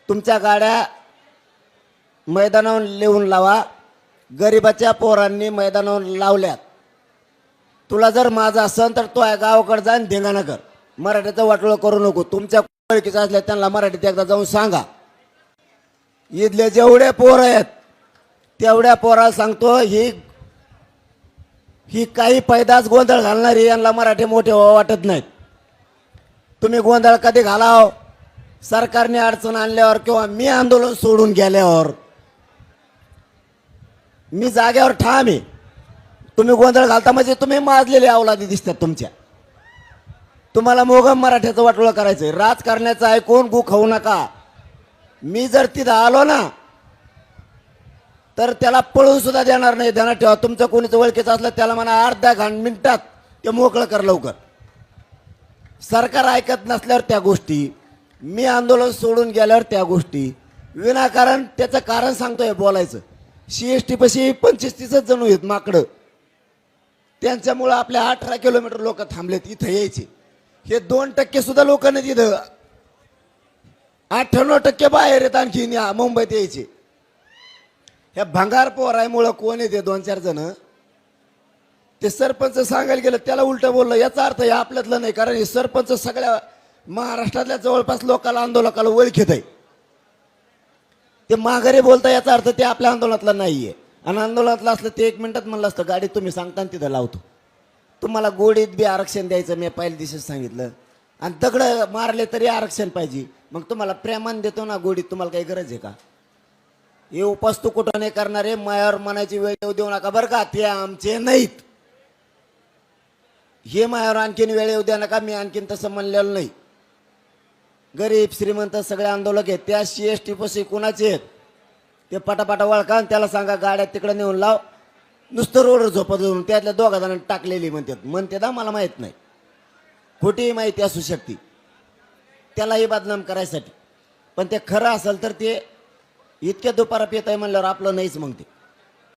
तुमच्या गाड्या मैदानावर लिहून लावा. गरिबाच्या पोरांनी मैदानावर लावल्यात. तुला जर माझा असन तर तो गावाकडे जा आणि धिंगाणा कर. मराठीचं वाटोळं करू नको. तुमच्या ओळखीचं असल्या त्यांना मराठीत एकदा जाऊन सांगा. इथले जेवढे पोर आहेत तेवढ्या पोराला सांगतो, ही काही पैदाच गोंधळ घालणारी यांना मराठी मोठे वाटत नाहीत. तुम्ही गोंधळ कधी घालाव? सरकारने अडचण आणल्यावर किंवा मी आंदोलन सोडून गेल्यावर. मी जाग्यावर ठाम आहे. तुम्ही गोंधळ घालता म्हणजे तुम्ही माजलेले अवलादी दिसतात तुमच्या. तुम्हाला मोगम मराठ्याचं वाटोळं करायचंय. राजकारण्याचं ऐकून गु खाऊ नका. मी जर तिथं आलो ना तर त्याला पळून सुद्धा देणार नाही. ध्यानात ठेवा. तुमचं कोणीच ओळखीचं असलं त्याला म्हणा अर्ध्या मिनिटात ते मोकळं कर लवकर. सरकार ऐकत नसल्यावर त्या गोष्टी, मी आंदोलन सोडून गेल्यावर त्या गोष्टी, विनाकारण त्याचं कारण सांगतोय बोलायचं. CST पशी 25-30 जण आहेत माकडं. त्यांच्यामुळं आपल्या 18 किलोमीटर लोक थांबलेत इथं यायचे. हे 2% सुद्धा लोक नाही तिथं. 98% बाहेर येत आणखी मुंबईत यायचे. ह्या भंगार पोरामुळं कोण येते 2-4 जण. ते सरपंच सांगायला गेलं त्याला उलट बोललं. याचा अर्थ हे आपल्यातलं नाही, कारण हे सरपंच सगळ्या महाराष्ट्रातल्या जवळपास लोकांना आंदोलकाला ओळखीत आहे. ते माघारी बोलता याचा अर्थ ते आपल्या आंदोलनातलं नाहीये. आणि आंदोलनातलं असलं ते 1 मिनिटात म्हणलं असतं गाडी तुम्ही सांगता तिथं लावतो. तुम्हाला गोडीत बी आरक्षण द्यायचं मी पहिल्या दिवशीच सांगितलं. आणि दगड मारले तरी आरक्षण पाहिजे. मग तुम्हाला प्रेमान देतो ना गोडीत. तुम्हाला काही गरज आहे का? हे उपास तू कुठं नाही करणारे मायावर म्हणायची वेळ येऊ देऊ नका बरं का. ते आमचे नाहीत. हे मायावर आणखीन वेळ येऊ द्या नका. मी आणखीन तसं म्हणलेलं नाही. गरीब श्रीमंत सगळे आंदोलक आहेत. त्या CST पशी कुणाचे आहेत ते पटापटा वळखा आणि त्याला सांगा गाड्या तिकडे नेऊन लाव. नुसतं रोडवर झोपत जाऊन त्यातल्या 2 जणांनी टाकलेली म्हणते ना. मला माहित नाही, खोटी माहिती असू शकते त्यालाही बदनाम करायसाठी. पण ते खरं असेल तर ते इतक्या दुपारा पेत आहे म्हणल्यावर आपलं नाहीच मग ते.